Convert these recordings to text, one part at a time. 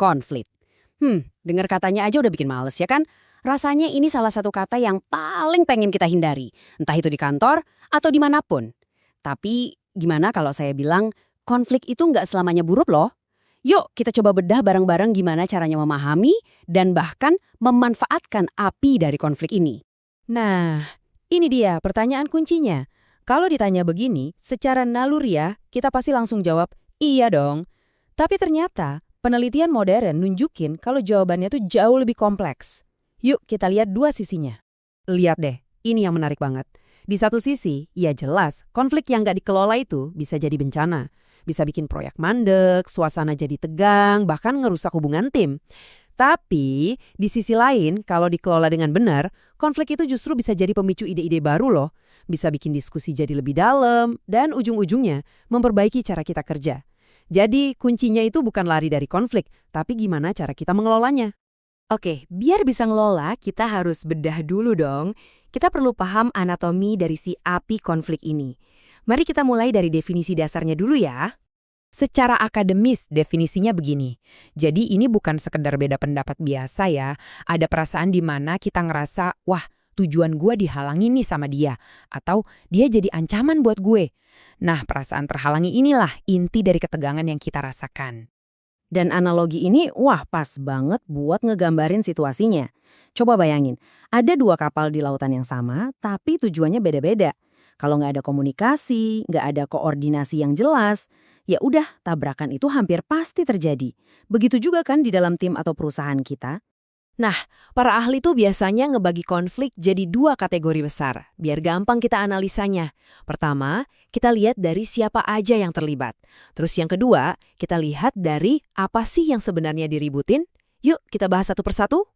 Konflik. Dengar katanya aja udah bikin males ya kan? Rasanya ini salah satu kata yang paling pengen kita hindari. Entah itu di kantor atau dimanapun. Tapi gimana kalau saya bilang konflik itu nggak selamanya buruk loh? Yuk kita coba bedah bareng-bareng gimana caranya memahami dan bahkan memanfaatkan api dari konflik ini. Nah, ini dia pertanyaan kuncinya. Kalau ditanya begini, secara naluriah, kita pasti langsung jawab, iya dong. Tapi ternyata, penelitian modern nunjukin kalau jawabannya tuh jauh lebih kompleks. Yuk kita lihat dua sisinya. Lihat deh, ini yang menarik banget. Di satu sisi, ya jelas, konflik yang nggak dikelola itu bisa jadi bencana. Bisa bikin proyek mandek, suasana jadi tegang, bahkan ngerusak hubungan tim. Tapi, di sisi lain, kalau dikelola dengan benar, konflik itu justru bisa jadi pemicu ide-ide baru loh. Bisa bikin diskusi jadi lebih dalam, dan ujung-ujungnya memperbaiki cara kita kerja. Jadi, kuncinya itu bukan lari dari konflik, tapi gimana cara kita mengelolanya. Oke, biar bisa ngelola, kita harus bedah dulu dong. Kita perlu paham anatomi dari si api konflik ini. Mari kita mulai dari definisi dasarnya dulu ya. Secara akademis, definisinya begini. Jadi ini bukan sekedar beda pendapat biasa ya. Ada perasaan di mana kita ngerasa, wah tujuan gue dihalangi nih sama dia. Atau dia jadi ancaman buat gue. Nah, perasaan terhalangi inilah inti dari ketegangan yang kita rasakan. Dan analogi ini, wah pas banget buat ngegambarin situasinya. Coba bayangin, ada dua kapal di lautan yang sama, tapi tujuannya beda-beda. Kalau nggak ada komunikasi, nggak ada koordinasi yang jelas, ya udah tabrakan itu hampir pasti terjadi. Begitu juga kan di dalam tim atau perusahaan kita. Nah, para ahli tuh biasanya ngebagi konflik jadi dua kategori besar, biar gampang kita analisanya. Pertama, kita lihat dari siapa aja yang terlibat. Terus yang kedua, kita lihat dari apa sih yang sebenarnya diributin. Yuk, kita bahas satu persatu.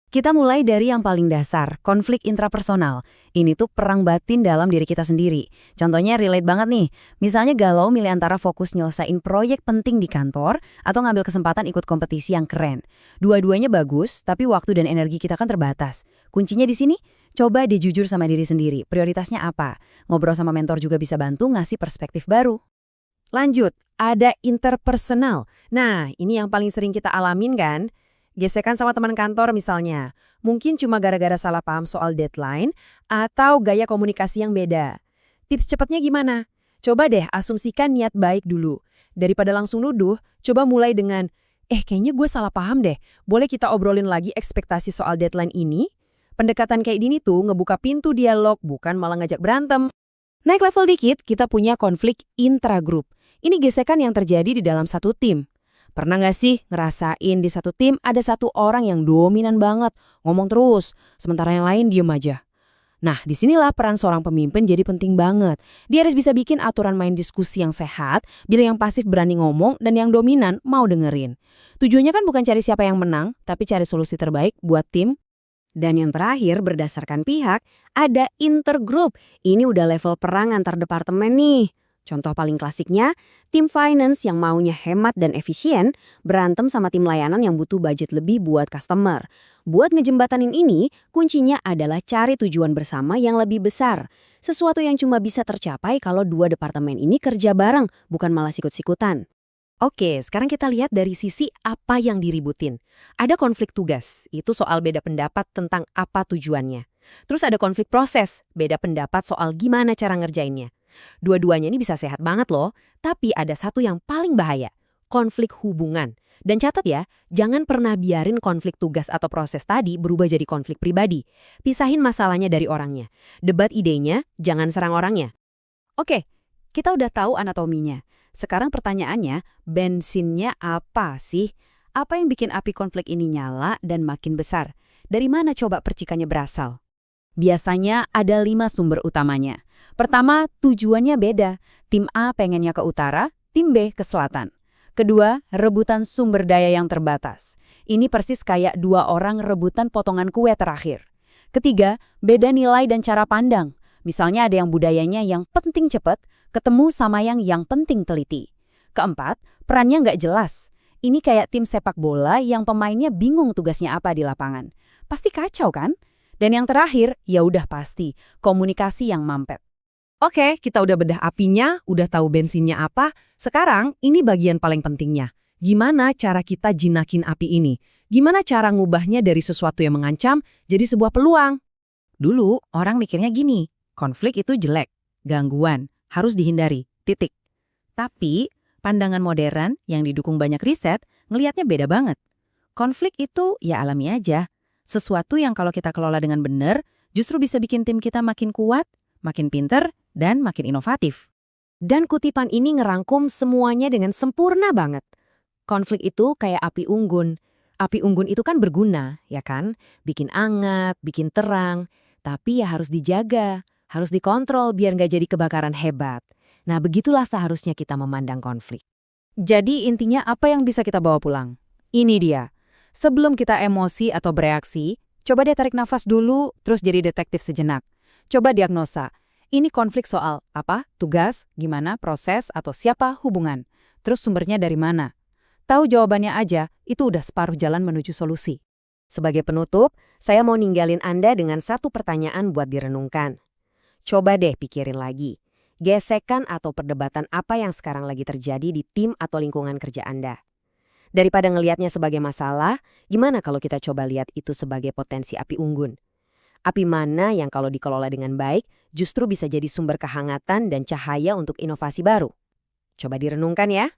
Kita mulai dari yang paling dasar, konflik intrapersonal. Ini tuh perang batin dalam diri kita sendiri. Contohnya relate banget nih. Misalnya galau milih antara fokus nyelesain proyek penting di kantor atau ngambil kesempatan ikut kompetisi yang keren. Dua-duanya bagus, tapi waktu dan energi kita kan terbatas. Kuncinya di sini, coba deh jujur sama diri sendiri. Prioritasnya apa? Ngobrol sama mentor juga bisa bantu ngasih perspektif baru. Lanjut, ada interpersonal. Nah, ini yang paling sering kita alamin kan? Gesekan sama teman kantor misalnya, mungkin cuma gara-gara salah paham soal deadline atau gaya komunikasi yang beda. Tips cepatnya gimana? Coba deh asumsikan niat baik dulu. Daripada langsung nuduh, coba mulai dengan, kayaknya gue salah paham deh, boleh kita obrolin lagi ekspektasi soal deadline ini? Pendekatan kayak gini tuh ngebuka pintu dialog, bukan malah ngajak berantem. Naik level dikit, kita punya konflik intragrup. Ini gesekan yang terjadi di dalam satu tim. Pernah nggak sih ngerasain di satu tim ada satu orang yang dominan banget, ngomong terus, sementara yang lain diem aja? Nah, disinilah peran seorang pemimpin jadi penting banget. Dia harus bisa bikin aturan main diskusi yang sehat, biar yang pasif berani ngomong dan yang dominan mau dengerin. Tujuannya kan bukan cari siapa yang menang, tapi cari solusi terbaik buat tim. Dan yang terakhir, berdasarkan pihak, ada intergroup. Ini udah level perang antar departemen nih. Contoh paling klasiknya, tim finance yang maunya hemat dan efisien berantem sama tim layanan yang butuh budget lebih buat customer. Buat ngejembatanin ini, kuncinya adalah cari tujuan bersama yang lebih besar. Sesuatu yang cuma bisa tercapai kalau dua departemen ini kerja bareng, bukan malah sikut-sikutan. Oke, sekarang kita lihat dari sisi apa yang diributin. Ada konflik tugas, itu soal beda pendapat tentang apa tujuannya. Terus ada konflik proses, beda pendapat soal gimana cara ngerjainnya. Dua-duanya ini bisa sehat banget loh, tapi ada satu yang paling bahaya, konflik hubungan. Dan catat ya, jangan pernah biarin konflik tugas atau proses tadi berubah jadi konflik pribadi. Pisahin masalahnya dari orangnya. Debat idenya, jangan serang orangnya. Oke, kita udah tahu anatominya. Sekarang pertanyaannya, bensinnya apa sih? Apa yang bikin api konflik ini nyala dan makin besar? Dari mana coba percikannya berasal? Biasanya ada 5 sumber utamanya. Pertama, tujuannya beda. Tim A pengennya ke utara, tim B ke selatan. Kedua, rebutan sumber daya yang terbatas. Ini persis kayak dua orang rebutan potongan kue terakhir. Ketiga, beda nilai dan cara pandang. Misalnya ada yang budayanya yang penting cepat, ketemu sama yang penting teliti. Keempat, perannya nggak jelas. Ini kayak tim sepak bola yang pemainnya bingung tugasnya apa di lapangan. Pasti kacau kan? Dan yang terakhir, ya udah pasti, komunikasi yang mampet. Oke, kita udah bedah apinya, udah tahu bensinnya apa. Sekarang, ini bagian paling pentingnya. Gimana cara kita jinakin api ini? Gimana cara ngubahnya dari sesuatu yang mengancam jadi sebuah peluang? Dulu orang mikirnya gini, konflik itu jelek, gangguan, harus dihindari, titik. Tapi pandangan modern yang didukung banyak riset ngelihatnya beda banget. Konflik itu ya alami aja, sesuatu yang kalau kita kelola dengan benar justru bisa bikin tim kita makin kuat, makin pinter, dan makin inovatif. Dan kutipan ini ngerangkum semuanya dengan sempurna banget. Konflik itu kayak api unggun. Api unggun itu kan berguna, ya kan? Bikin anget, bikin terang. Tapi ya harus dijaga, harus dikontrol biar nggak jadi kebakaran hebat. Nah, begitulah seharusnya kita memandang konflik. Jadi intinya apa yang bisa kita bawa pulang? Ini dia. Sebelum kita emosi atau bereaksi, coba deh tarik nafas dulu, terus jadi detektif sejenak. Coba diagnosa. Ini konflik soal apa? Tugas, gimana, proses, atau siapa, hubungan. Terus sumbernya dari mana? Tahu jawabannya aja, itu udah separuh jalan menuju solusi. Sebagai penutup, saya mau ninggalin Anda dengan satu pertanyaan buat direnungkan. Coba deh pikirin lagi. Gesekan atau perdebatan apa yang sekarang lagi terjadi di tim atau lingkungan kerja Anda? Daripada ngelihatnya sebagai masalah, gimana kalau kita coba lihat itu sebagai potensi api unggun? Api mana yang kalau dikelola dengan baik justru bisa jadi sumber kehangatan dan cahaya untuk inovasi baru? Coba direnungkan ya.